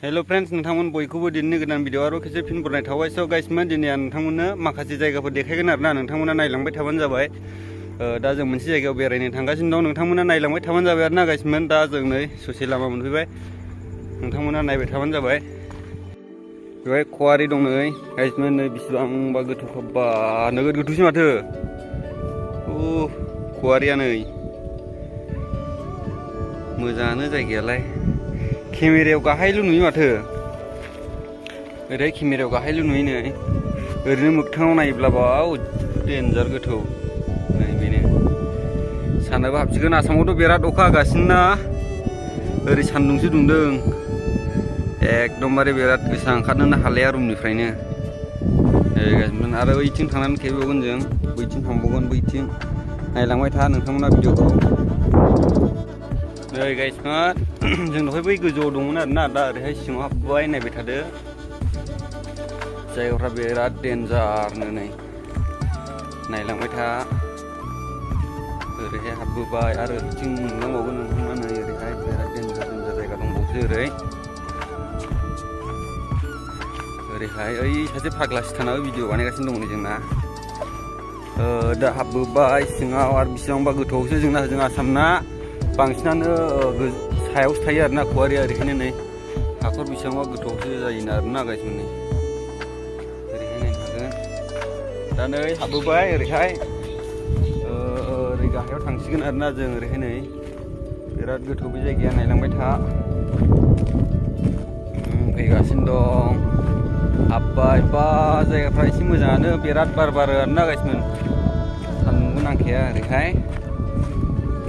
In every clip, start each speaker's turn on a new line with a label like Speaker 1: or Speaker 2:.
Speaker 1: Hello friends नोंथांमोन बयखौबो दिनैनि गोदान भिडिअ आरो खेबसे फिन बरायनाय थाबाय। स' गाइसमोन दिनै आं नोंथांमोननो माखासे जायगाफोर देखायगोन आरोना नोंथांमोना नायलांबाय थाबानो जाबाय। दा जों मोनसे जायगायाव बेरायनो थांगासिनो दं, नोंथांमोना नायलांबाय थाबानो जाबाय आरोना गाइसमोन। दा जों नै ससे लामा मोनफैबाय, नोंथांमोना नायबाय थाबानो जाबाय। बेवहाय खवारि दं नै गाइसमोन, नै बेसेबांबा गोथौ बा नोगोद गोथौसै माथो। खवारिया नै मोजाङानो जायगायालाय, केमेरायाव गाहायल' नुयो माथो। ओरै केमेरायाव गाहायल' नुयो नै, ओरैनो मोगथाङाव नायोब्ला बाव देन्जार गोथौ। नै बेनो सानाबो हाबसिगोन। आसामावथ' बिराद अखा हागासिनो ना, ओरै सान्दुंसो दुंदों एकदमबारे बिराद गोसा, ओंखारनोनो हालाया रुमनिफ्रायनो। आरो बैथिं थांनानै खेबबावगोन जों, बैथिं थांबावगोन, बैथिं नायलांबाय था नोंथांमोना भिडिअखौ। नै गाइसमोन जों दहाय बै गोजौआव दंमोन आरोना, दा ओरैहाय सिङाव हाबबाय, नायबाय थादो। जायगाफ्रा बिराद देन्जारनो, नै नायलांबाय था। ओरैहाय हाबबोबाय आरो बिथिं नुलांबावगोन नोंथांमोना, नै ओरैहाय बिराद देन्जार देन्जार जायगा दंबावसो। ओरैहाय ओइ सासे फाग्ला सिथानाबो भिडिअ बानायगासिनो दं नै जोंना। दा हाबबोबाय सिङाव, आरो बेसेबांबा गोथौआवसो जों आसामना बांसिनानो सायावसो थायो आरोना खवारिया। ओरैखायनो नै हाखर बेसेबांबा गोथौआवसो जायोना आरोना गाइसमोन। नै ओरैहाय नायनो हागोन। दा नै हाबबोबाय ओरैहाय, ओरै गाहायाव थांसिगोन आरोना जों। ओरैहाय नै बिराद गोथौ बे जायगाया, नायलांबाय था। फैगासिनो दं, हाबबाय बा जायगाफ्रा एसे मोजाङानो, बिराद बार बारो आरोना गाइसमोन, सान्दुंबो नांखाया। ओरैहाय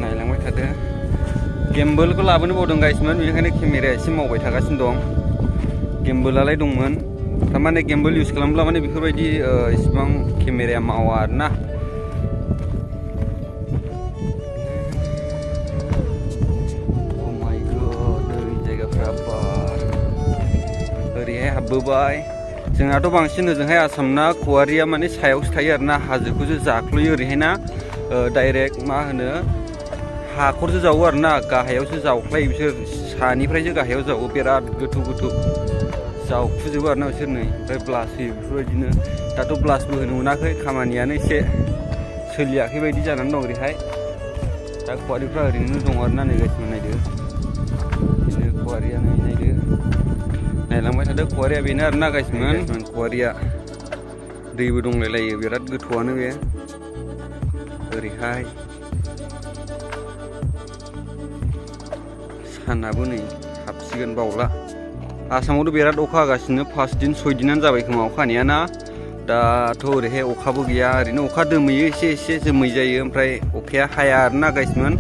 Speaker 1: नायलांबाय थादो। गेम्बोलखौ लाबोनो बावदों गाइसमोन, बेनिखायनो केमेराया एसे मावबाय थागासिनो दं। गेम्बोलालाय दंमोन, थारमाने गेम्बोल इउज खालामब्ला माने बेफोरबायदि इसिबां केमेराया मावा आरोना। ओरैहाय हाबबोबाय। जोंनाथ' बांसिन ओजोंहाय आसामना खवारिया माने सायावसो थायो आरोना, हाजोखौसो जाख्ल'यो ओरैहाय ना। डाइरेक्ट मा होनो हाखरसो जावो आरोना, गाहायावसो जावख्लायो बिसोर, सानिफ्रायसो गाहायाव जावो। बिराद गोथौ गोथौ जावखुजोबो आरोना बिसोर। नै ओमफ्राय ब्लास होयो बेफोरबायदिनो। दाथ' ब्लासबो होनो मोनाखै, खामानियानो एसे सोलियाखै बायदि जानानै दं ओरैहाय। दा खवारिफ्रा ओरैनो दं आरोना। नै गाइसमोन नायदो, बिदिनो खवारिया नै नायदो, नायलांबाय थादो। खवारिया बेनो आरोना गाइसमोन, खवारिया दैबो दंलायलायो, बिराद गोथौआनो बे। ओरैहाय सानाबो नै हाबसिगोन बावला। आसामावथ' बिराद अखा हागासिनो, 5 दिन 6 दिनानो जाबाय खोमा अखा हानाया ना। दाथ' ओरैहाय अखाबो गैया, ओरैनो अखा दोमैयो, एसे एसे जोमै जायो, ओमफ्राय अखाया हाया आरोना गाइसमोन।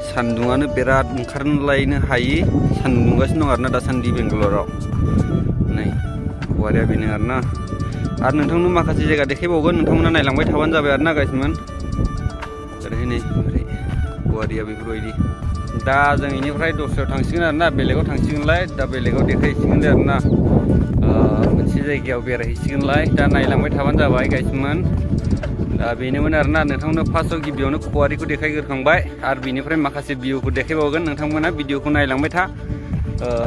Speaker 1: सान्दुङानो बिराद ओंखारलायनो हायि सान्दुं दुंगासिनो दं आरोना दासान्दि बेंगालराव। नै खवारिया बेनो आरोना। आरो नोंथांनो माखासे जायगा देखायबावगोन, नोंथांमोना नायलांबाय थाबानो जाबाय आरोना गाइसमोन। ओरैहाय नै ओरै खवारिया बेफोरबायदि। दा जों बेनिफ्राय दस्रायाव थांसिगोन आरोना, बेलेगाव थांसिगोनलाय। दा बेलेगाव देखायहैसिगोनलाय आरोना, मोनसे जायगायाव बेरायहैसिगोनलाय। दा नायलांबाय थाबानो जाबाय गाइसमोन। दा बेनोमोन आरोना, नोंथांमोननो फार्स्टआव गिबियावनो खवारिखौ देखायग्रोखांबाय, आरो बेनिफ्राय माखासे भिउखौ देखायबावगोन। नोंथांमोना भिडिअखौ नायलांबाय था।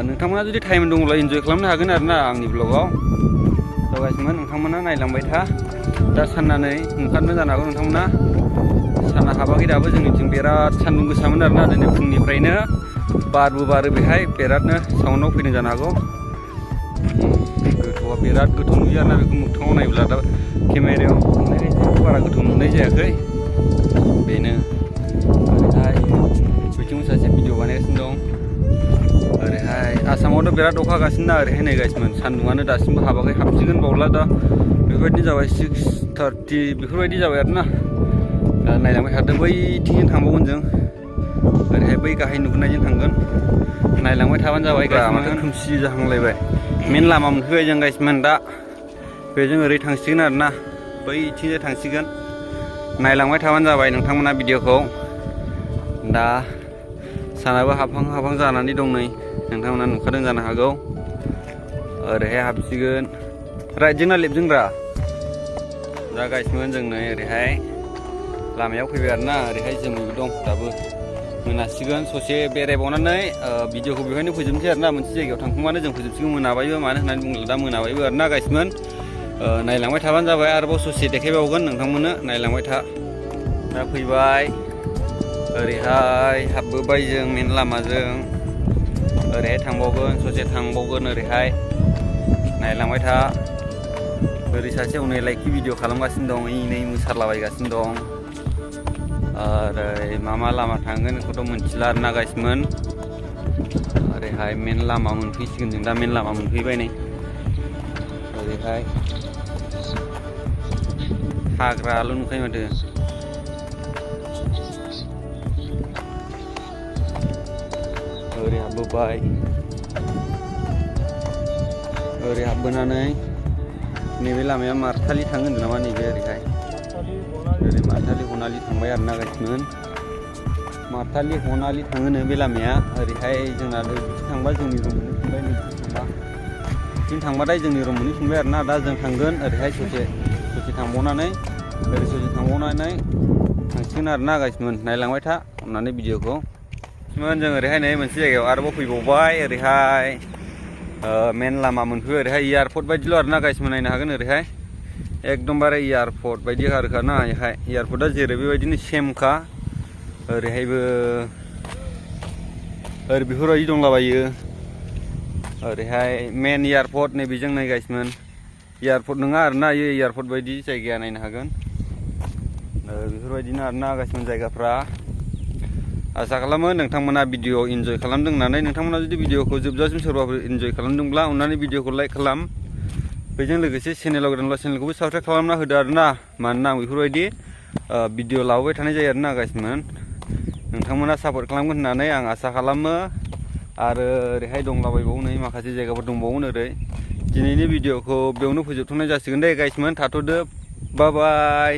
Speaker 1: नोंथांमोना जुदि टाइम दङब्ला इन्जय खालामनो हागोन आरोना आंनि ब्लगाव। थ' गाइसमोन नोंथांमोना नायलांबाय था। दा साननानै ओंखारनो जानो हागौ नोंथांमोना, साना हाबाखै दाबो। जोंनिथिं बिराद सान्दुं गोसामोन आरोना दिनै फुंनिफ्रायनो, बारबो बारो बेहाय बिरादनो। साउन्डआव फैदों जानो हागौ। गोथौआ बिराद गोथौ नुयो आरोना बेखौ मोगथाङाव नायोब्ला। दा केमेरायाव नुनायखाय बारा गोथौ नुनाय जायाखै, बेनो। ओरैहाय बैथिंबो सासे भिडिअ बानायगासिनो दं। ओरैहाय आसामावथ' बिराद अखा हागासिनो ना। ओरैहाय नै गाइसमोन सान्दुङानो दासिमबो हाबाखै, हाबसिगोन बावला। दा बेफोरबायदिनो जाबाय 6:30 बेफोरबायदि जाबाय आरोना। दा नायलांबाय थादों, बैथिंजों थांबावगोन जों। ओरैहाय बै गाहाय नुहुरनायजों थांगोन, नायलांबाय थाबानो जाबाय गाइसमोन। माथो खोमसि जाहांलायबाय। मेन लामा मोनफैबाय जों गाइसमोन। दा बेजों ओरै थांसिगोन आरोना, बैथिंजाय थांसिगोन। नायलांबाय थाबानो जाबाय नोंथांमोना भिडिअखौ। दा सानाबो हाबहां हाबहां जानानै दं नै, नोंथांमोना नुखादों जानो हागौ। ओरैहाय हाबसिगोन, राइटजों ना लेफ्टजों रा? दा गाइसमोन जों नै ओरैहाय लामायाव फैबाय आरोना। ओरैहाय जोमैबो दं दाबो, मोनासिगोन ससे बेरायबावनानै भिडिअखौ बेवहायनो फोजोबनोसै आरोना मोनसे जायगायाव थांखांबानो जों फोजोबसिगोन मोनाबायबो मानो होननानै बुङोब्ला दा मोनाबायबो आरोना गाइसमोन नायलांबाय थाबानो जाबाय आरोबाव ससे देखायबावगोन नोंथांमोननो नायलांबाय था दा फैबाय ओरैहाय हाबबोबाय जों मेन लामाजों ओरैहाय थांबावगोन ससे थांबावगोन ओरैहाय नायलांबाय था ओरै सासे हनै लाइकि भिडिअ खालामगासिनो दं नै मोसालाबायगासिनो दं ओरै मा लामा थांगोन बेखौथ' मोनथिला आरोना गाइसमोन ओरैहाय मेन लामा मोनफैसिगोन जों दा मेन लामा मोनफैबाय नै ओरैहाय हाग्राल' नुखायो माथो ओरै हाबबोबाय ओरै हाबबोनानै नैबे लामाया मारथालि थाङो होनदों नामा नैबे ओरैहाय ओरै मारथालि हनालि थांबाय आरोना गाइसमोन मारथालि हनालि थाङोनो बे लामाया ओरैहाय जोंना बिथिं थांबा जोंनि रुम मोनहैफिनबाय बिथिं थांबाथाय जोंनि रुम मोनहैफिनबाय आरोना दा जों थांगोन ओरैहाय ससे थांबावनानै ओरै ससे थांबावनानै थांसिगोन आरोना गाइसमोन नायलांबाय था अननानै भिडिअखौ जों ओरैहाय नै मोनसे जायगायाव आरोबाव फैबावबाय ओरैहाय मेन लामा मोनफैबाय ओरैहाय एयारपर्ट बायदिल' आरोना गाइसमोन नायनो हागोन ओरैहाय एकदमबारे एयारपर्ट बायदि आरोना ओरैहाय एयारपर्टआ जेरै बेबायदिनो सेमखा ओरैहायबो ओरै बेफोरबायदि दंलाबायो ओरैहाय मेन एयारपर्ट नैबेजों नै गाइसमोन एयारपर्ट नङा आरोना इयो एयारपर्ट बायदि जायगाया नायनो हागोन बेफोरबायदिनो आरोना गाइसमोन जायगाफ्रा आसा खालामो नोंथांमोना भिडिअ इन्जय खालामदों होननानै नोंथांमोना जुदि भिडिअखौ जोबजासिम सोरबाफोर इन्जय खालामदोंब्ला अननानै भिडिअखौ लाइक खालाम बेजों लोगोसे चेनेलाव गोदानब्ला चेनेलखौबो साबस्क्राइब खालामना होदो आरोना मानोना आं बेफोरबायदि भिडिअ लाबोबाय थानाय जायो आरोना गाइसमोन नोंथांमोना सापर्ट खालामगोन होननानै आं आसा खालामो आरो ओरैहाय दंलाबायबावो नै माखासे जायगाफोर दंबावो ओरै दिनैनि भिडिअखौ बेयावनो फोजोबथ'नाय जासिगोन दे गाइसमोन थाथ'दो बाय बाय